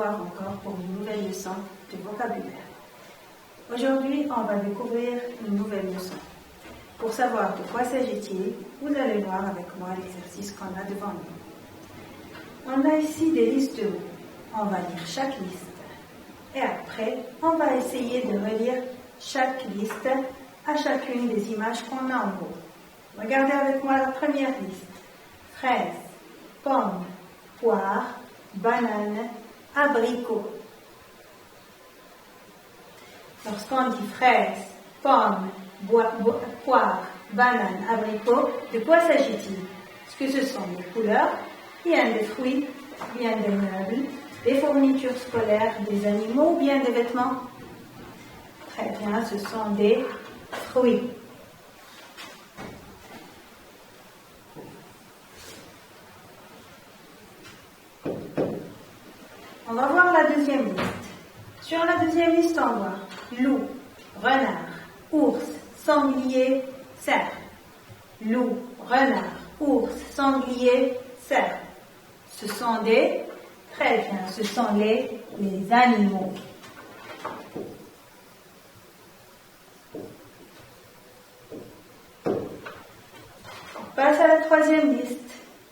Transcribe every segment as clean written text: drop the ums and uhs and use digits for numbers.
revoir encore pour une nouvelle leçon de vocabulaire. Aujourd'hui, on va découvrir une nouvelle leçon. Pour savoir de quoi s'agit-il, vous allez voir avec moi l'exercice qu'on a devant nous. On a ici des listes de mots. On va lire chaque liste. Et après, on va essayer de relire chaque liste à chacune des images qu'on a en haut. Regardez avec moi la première liste. Fraises, pommes, poire, banane, abricot. Lorsqu'on dit fraises, pommes, poire, banane, abricot, de quoi s'agit-il? Est-ce que ce sont des couleurs, bien des fruits, bien des meubles, des fournitures scolaires, des animaux ou bien des vêtements? Très bien, ce sont des fruits. On va voir la deuxième liste. Sur la deuxième liste, on voit loup, renard, ours, sanglier, cerf. Loup, renard, ours, sanglier, cerf. Ce sont des... Très bien, ce sont les animaux. On passe à la troisième liste.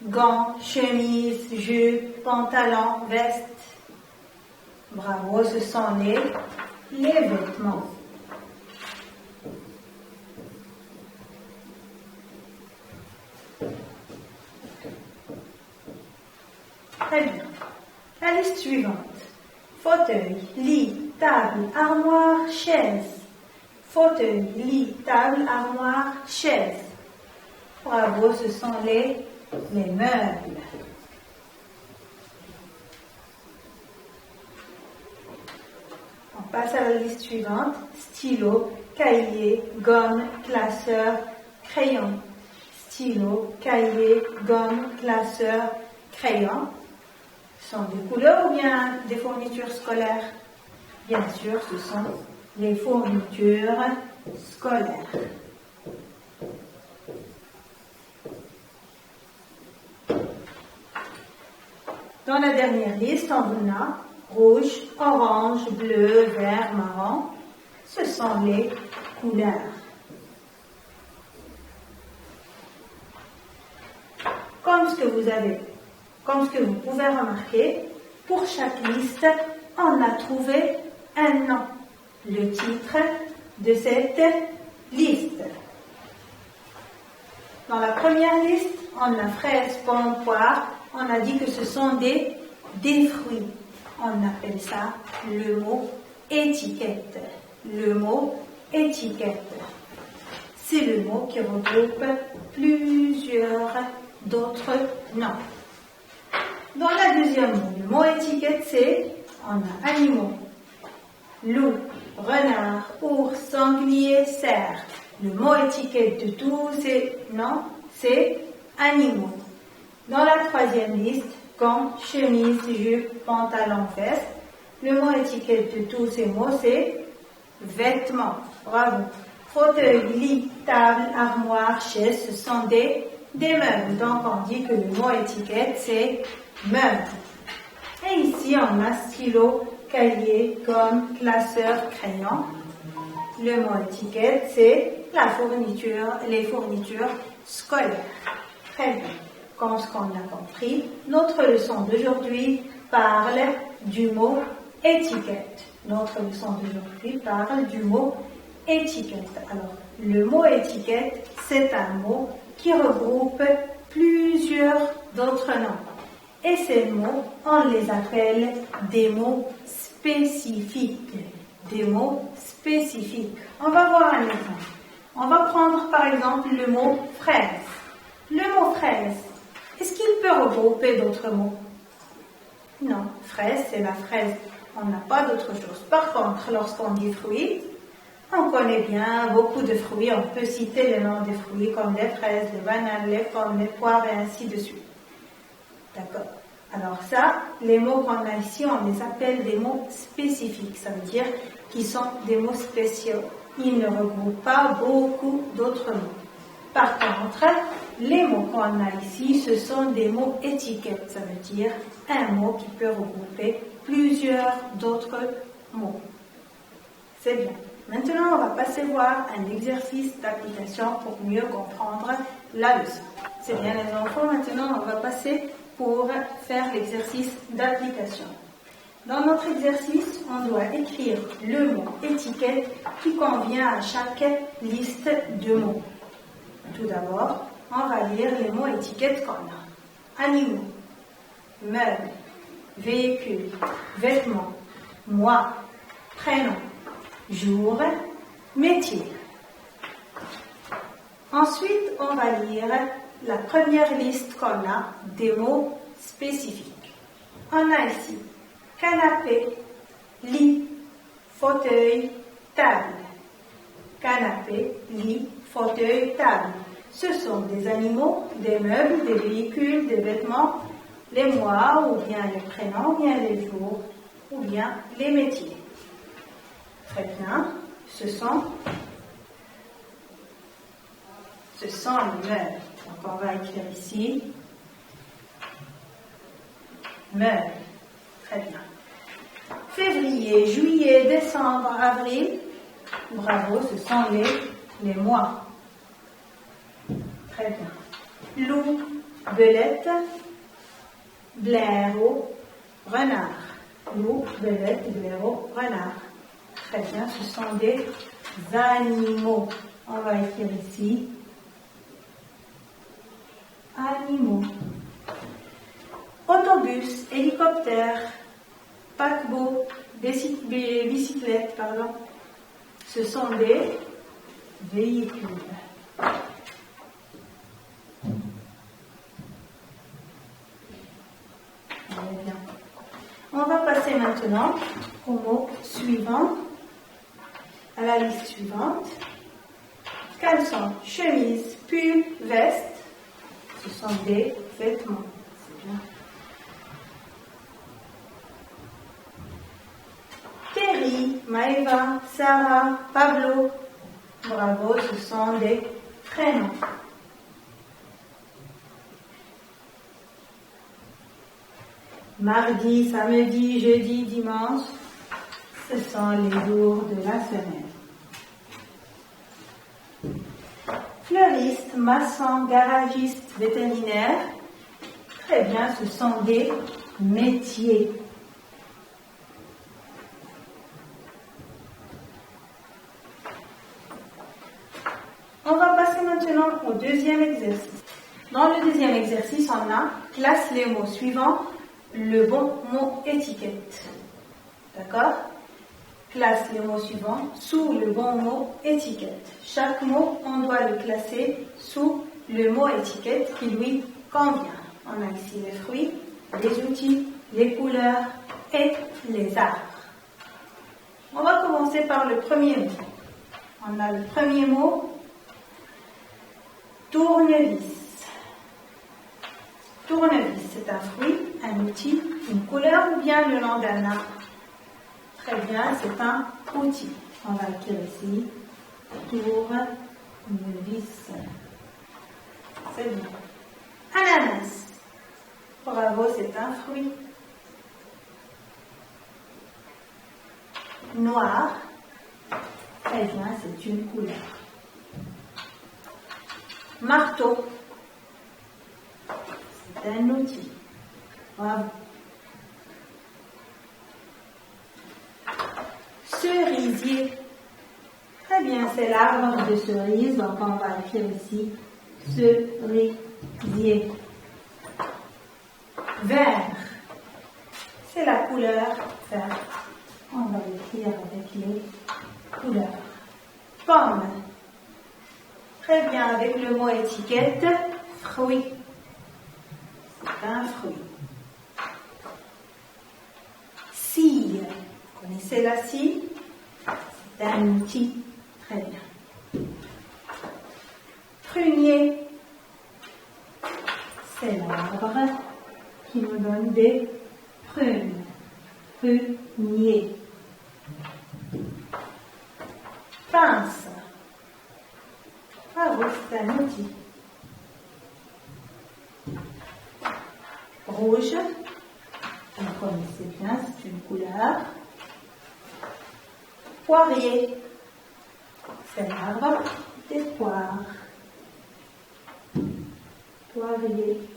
Gants, chemises, jupes, pantalons, vestes. Bravo, ce sont les vêtements. Très bien. La liste suivante. Fauteuil, lit, table, armoire, chaise. Fauteuil, lit, table, armoire, chaise. Bravo, ce sont les meubles. On passe à la liste suivante. Stylo, cahier, gomme, classeur, crayon. Stylo, cahier, gomme, classeur, crayon. Ce sont des couleurs ou bien des fournitures scolaires? Bien sûr, ce sont les fournitures scolaires. Dans la dernière liste, on a rouge, orange, bleu, vert, marron. Ce sont les couleurs. Comme ce que vous pouvez remarquer, pour chaque liste, on a trouvé un nom, le titre de cette liste. Dans la première liste, on a fraises, pommes, poires. On a dit que ce sont des fruits. On appelle ça le mot étiquette. Le mot étiquette. C'est le mot qui regroupe plusieurs d'autres noms. Dans la deuxième mot, le mot étiquette, c'est, on a animaux. Loup, renard, ours, sanglier, cerf. Le mot étiquette de tous ces noms, c'est animaux. Dans la troisième liste, gants, chemise, jupe, pantalon, veste. Le mot étiquette de tous ces mots, c'est vêtements. Bravo. Fauteuil, lit, table, armoire, chaise, ce sont des meubles. Donc on dit que le mot étiquette, c'est meuble. Et ici, on a stylo, cahier, gomme, classeur, crayon. Le mot étiquette, c'est les fournitures scolaires. Très bien. Comme ce qu'on a compris, notre leçon d'aujourd'hui parle du mot étiquette. Notre leçon d'aujourd'hui parle du mot étiquette. Alors, le mot étiquette, c'est un mot qui regroupe plusieurs d'autres noms. Et ces mots, on les appelle des mots spécifiques. Des mots spécifiques. On va voir un exemple. On va prendre par exemple le mot fraise. Le mot fraise, est-ce qu'il peut regrouper d'autres mots? Non, fraise, c'est la fraise. On n'a pas d'autre chose. Par contre, lorsqu'on dit fruits, on connaît bien beaucoup de fruits. On peut citer les noms des fruits comme les fraises, les bananes, les pommes, les poires et ainsi de suite. D'accord. Alors ça, les mots qu'on a ici, on les appelle des mots spécifiques. Ça veut dire qu'ils sont des mots spéciaux. Ils ne regroupent pas beaucoup d'autres mots. Par contre, les mots qu'on a ici, ce sont des mots étiquettes. Ça veut dire un mot qui peut regrouper plusieurs d'autres mots. C'est bien. Maintenant, on va passer voir un exercice d'application pour mieux comprendre la leçon. C'est bien les enfants, maintenant on va passer pour faire l'exercice d'application. Dans notre exercice, on doit écrire le mot étiquette qui convient à chaque liste de mots. Tout d'abord, on va lire les mots étiquettes qu'on a. Animaux, meubles, véhicules, vêtements, mois, prénom, jour, métier. Ensuite, on va lire la première liste qu'on a des mots spécifiques. On a ici canapé, lit, fauteuil, table. Canapé, lit, fauteuil, table. Ce sont des animaux, des meubles, des véhicules, des vêtements, les mois, ou bien les prénoms, ou bien les jours, ou bien les métiers. Très bien. Ce sont les meubles. Donc on va écrire ici meubles. Très bien. Février, juillet, décembre, avril. Bravo, ce sont les mois. Très bien. Loup, belette, blaireau, renard. Loup, belette, blaireau, renard. Très bien, ce sont des animaux. On va écrire ici animaux. Autobus, hélicoptère, paquebot, bicyclette, pardon. Ce sont des véhicules. Bien. On va passer maintenant au mot suivant, à la liste suivante. Caleçon, chemise, pull, veste. Ce sont des vêtements. C'est bien. Terry, Maëva, Sarah, Pablo. Bravo, ce sont des prénoms. Mardi, samedi, jeudi, dimanche, ce sont les jours de la semaine. Fleuriste, maçon, garagiste, vétérinaire. Très bien, ce sont des métiers. On va passer maintenant au deuxième exercice. Dans le deuxième exercice, on a classe les mots suivants, le bon mot étiquette. D'accord? Classe les mots suivants sous le bon mot étiquette. Chaque mot, on doit le classer sous le mot étiquette qui lui convient. On a ici les fruits, les outils, les couleurs et les arbres. On va commencer par le premier mot. On a le premier mot, tournevis. Tournevis, c'est un fruit, un outil, une couleur ou bien le nom d'un arbre. Très bien, c'est un outil. On va écrire ici tournevis. C'est bien. Ananas. Bravo, c'est un fruit. Noir. Très bien, c'est une couleur. Marteau. C'est un outil. Bravo. Cerisier. Très bien, c'est l'arbre de cerise, donc on va écrire ici cerisier. Vert. C'est la couleur verte. On va l'écrire avec les couleurs. Pomme. Très bien, avec le mot étiquette, fruit. C'est un fruit. Scie. Vous connaissez la scie? C'est un outil. Très bien. Prunier. C'est l'arbre qui nous donne des prunes. Prunier. Pince. Ah oui, c'est un outil. Rouge. Vous connaissez bien, c'est une couleur. Poirier, c'est l'arbre des poires. Poirier.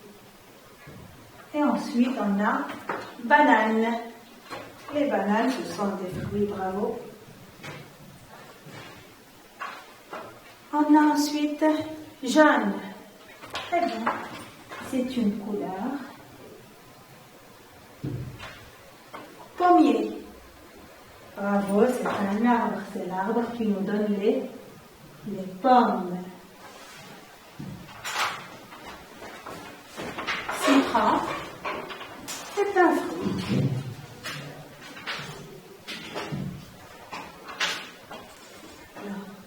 Et ensuite, on a banane. Les bananes, ce sont des fruits, bravo. On a ensuite jaune. Très bien. C'est une couleur. Pommier. Bravo, c'est un arbre. C'est l'arbre qui nous donne les pommes. Citron. C'est un fruit.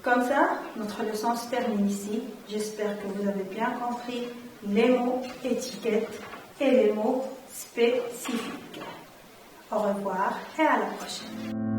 Comme ça, notre leçon se termine ici. J'espère que vous avez bien compris les mots étiquettes et les mots spécifiques. Au revoir et à la prochaine.